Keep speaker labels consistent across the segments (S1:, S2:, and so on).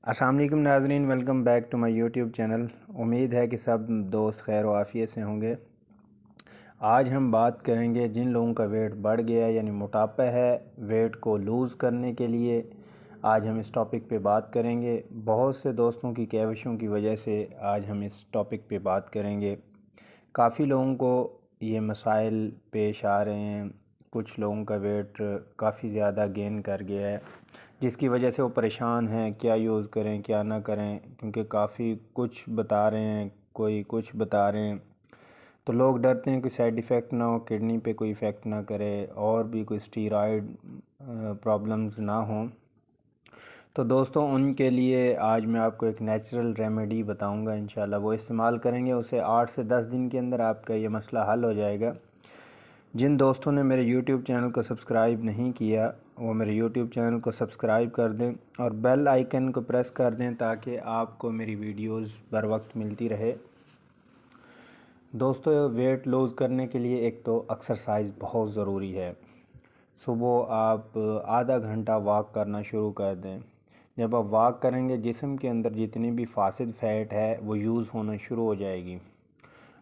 S1: अस्सलाम वालेकुम नाज़रीन, welcome back to my YouTube channel. उम्मीद है कि सब दोस्त खैर व आफ़ियत से होंगे। आज हम बात करेंगे जिन लोगों का वेट बढ़ गया है यानी मोटापा है, वेट को लूज़ करने के लिए आज हम इस टॉपिक पे बात करेंगे। बहुत से दोस्तों की कैविशों की वजह से आज हम इस टॉपिक पे बात करेंगे। काफ़ी लोगों को ये मसाइल पेश आ रहे हैं। कुछ लोगों का वेट काफ़ी ज़्यादा गेन कर गया है, जिसकी वजह से वो परेशान हैं क्या यूज़ करें क्या ना करें, क्योंकि काफ़ी कुछ बता रहे हैं, कोई कुछ बता रहे हैं। तो लोग डरते हैं कि साइड इफ़ेक्ट ना हो, किडनी पे कोई इफ़ेक्ट ना करे और भी कोई स्टीरॉयड प्रॉब्लम्स ना हों। तो दोस्तों उनके लिए आज मैं आपको एक नेचुरल रेमेडी बताऊंगा। इंशाल्लाह वो इस्तेमाल करेंगे, उसे 8 से 10 दिन के अंदर आपका ये मसला हल हो जाएगा। जिन दोस्तों ने मेरे YouTube चैनल को सब्सक्राइब नहीं किया वो मेरे YouTube चैनल को सब्सक्राइब कर दें और बेल आइकन को प्रेस कर दें ताकि आपको मेरी वीडियोस बर वक्त मिलती रहे। दोस्तों वेट लूज़ करने के लिए एक तो एक्सरसाइज बहुत ज़रूरी है। सुबह आप आधा घंटा वॉक करना शुरू कर दें। जब आप वॉक करेंगे जिस्म के अंदर जितनी भी फासिद फ़ैट है वो यूज़ होना शुरू हो जाएगी।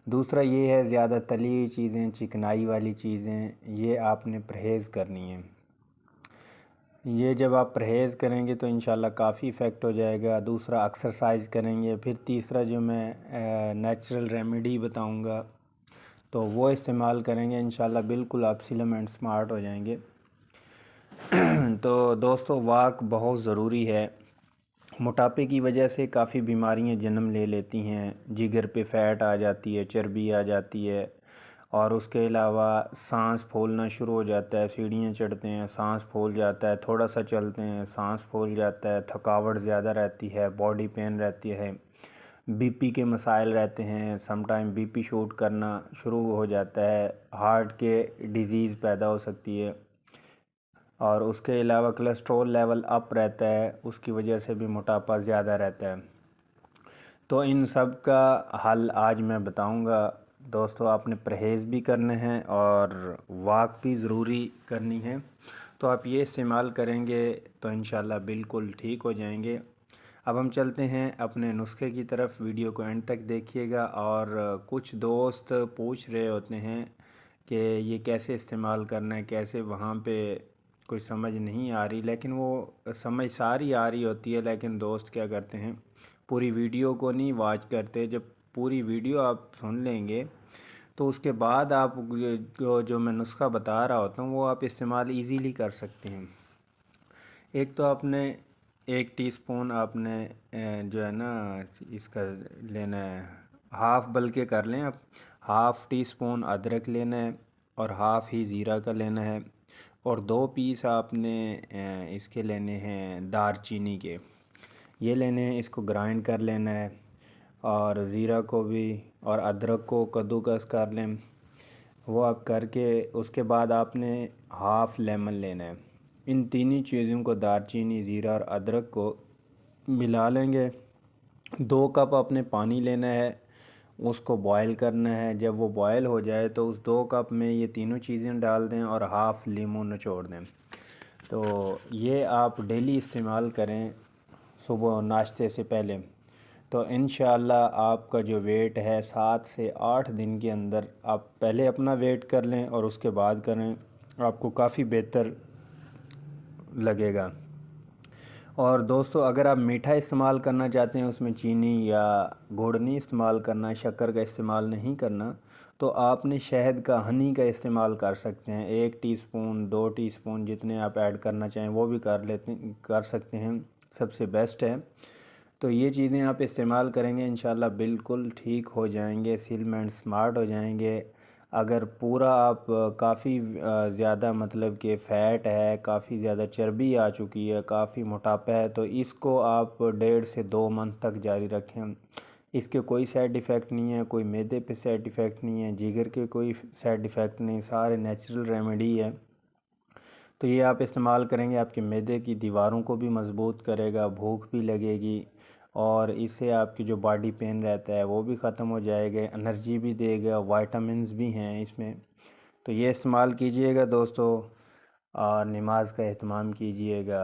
S1: दूसरा ये है ज़्यादा तली हुई चीज़ें, चिकनाई वाली चीज़ें, ये आपने परहेज़ करनी है। ये जब आप परहेज़ करेंगे तो इंशाल्लाह काफ़ी इफ़ेक्ट हो जाएगा। दूसरा एक्सरसाइज करेंगे। फिर तीसरा जो मैं नेचुरल रेमेडी बताऊंगा तो वो इस्तेमाल करेंगे, इंशाल्लाह बिल्कुल आप स्लिम एंड स्मार्ट हो जाएंगे। तो दोस्तों वॉक बहुत ज़रूरी है। मोटापे की वजह से काफ़ी बीमारियां जन्म ले लेती हैं। जिगर पे फैट आ जाती है, चर्बी आ जाती है और उसके अलावा सांस फूलना शुरू हो जाता है। सीढ़ियाँ चढ़ते हैं सांस फूल जाता है, थोड़ा सा चलते हैं सांस फूल जाता है, थकावट ज़्यादा रहती है, बॉडी पेन रहती है, बीपी के मसाइल रहते हैं, समटाइम बीपी शूट करना शुरू हो जाता है, हार्ट के डिज़ीज़ पैदा हो सकती है और उसके अलावा कोलेस्ट्रॉल लेवल अप रहता है, उसकी वजह से भी मोटापा ज़्यादा रहता है। तो इन सब का हल आज मैं बताऊंगा। दोस्तों आपने परहेज़ भी करने हैं और वॉक भी ज़रूरी करनी है। तो आप ये इस्तेमाल करेंगे तो इंशाल्लाह बिल्कुल ठीक हो जाएंगे। अब हम चलते हैं अपने नुस्खे की तरफ। वीडियो को एंड तक देखिएगा। और कुछ दोस्त पूछ रहे होते हैं कि ये कैसे इस्तेमाल करना है, कैसे, वहाँ पे कोई समझ नहीं आ रही, लेकिन वो समझ सारी आ रही होती है, लेकिन दोस्त क्या करते हैं पूरी वीडियो को नहीं वॉच करते। जब पूरी वीडियो आप सुन लेंगे तो उसके बाद आप जो मैं नुस्खा बता रहा होता हूँ वो आप इस्तेमाल इजीली कर सकते हैं। एक तो आपने 1 टीस्पून आपने जो है ना इसका लेना है, हाफ़, बल्कि कर लें आप, हाफ़ टी स्पून अदरक लेना है और हाफ़ ही ज़ीरा का लेना है और 2 पीस आपने इसके लेने हैं दारचीनी के, ये लेने हैं। इसको ग्राइंड कर लेना है और ज़ीरा को भी और अदरक को कद्दूकस कर लें। वो आप करके उसके बाद आपने हाफ़ लेमन लेना है। इन तीनों चीज़ों को, दारचीनी, ज़ीरा और अदरक को मिला लेंगे। 2 कप अपने पानी लेना है, उसको बॉयल करना है। जब वो बॉयल हो जाए तो उस 2 कप में ये तीनों चीज़ें डाल दें और हाफ़ लीमू निचोड़ दें। तो ये आप डेली इस्तेमाल करें सुबह नाश्ते से पहले। तो इंशाअल्लाह आपका जो वेट है 7 से 8 दिन के अंदर, आप पहले अपना वेट कर लें और उसके बाद करें, आपको काफ़ी बेहतर लगेगा। और दोस्तों अगर आप मीठा इस्तेमाल करना चाहते हैं, उसमें चीनी या गुड़ नहीं इस्तेमाल करना, शक्कर का इस्तेमाल नहीं करना, तो आपने शहद का, हनी का इस्तेमाल कर सकते हैं। 1 टीस्पून, 2 टीस्पून, जितने आप ऐड करना चाहें वो भी कर सकते हैं, सबसे बेस्ट है। तो ये चीज़ें आप इस्तेमाल करेंगे इंशाल्लाह बिल्कुल ठीक हो जाएंगे, स्लिम एंड स्मार्ट हो जाएंगे। अगर पूरा आप काफ़ी ज़्यादा मतलब कि फ़ैट है, काफ़ी ज़्यादा चर्बी आ चुकी है, काफ़ी मोटापा है, तो इसको आप 1.5 से 2 मंथ तक जारी रखें। इसके कोई साइड इफ़ेक्ट नहीं है, कोई मैदे पे साइड इफ़ेक्ट नहीं है, जिगर के कोई साइड इफ़ेक्ट नहीं, सारे नेचुरल रेमेडी है। तो ये आप इस्तेमाल करेंगे, आपके मैदे की दीवारों को भी मज़बूत करेगा, भूख भी लगेगी और इससे आपकी जो बॉडी पेन रहता है वो भी ख़त्म हो जाएगा, एनर्जी भी देगा, वाइटामिन्स भी हैं इसमें। तो ये इस्तेमाल कीजिएगा दोस्तों और नमाज का एहतमाम कीजिएगा।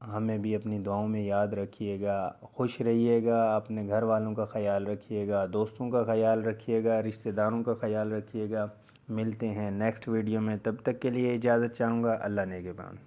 S1: हमें भी अपनी दुआओं में याद रखिएगा। खुश रहिएगा, अपने घर वालों का ख़याल रखिएगा, दोस्तों का ख़याल रखिएगा, रिश्तेदारों का ख़याल रखिएगा। मिलते हैं नेक्स्ट वीडियो में, तब तक के लिए इजाज़त चाहूँगा। अल्लाह नेगेबान।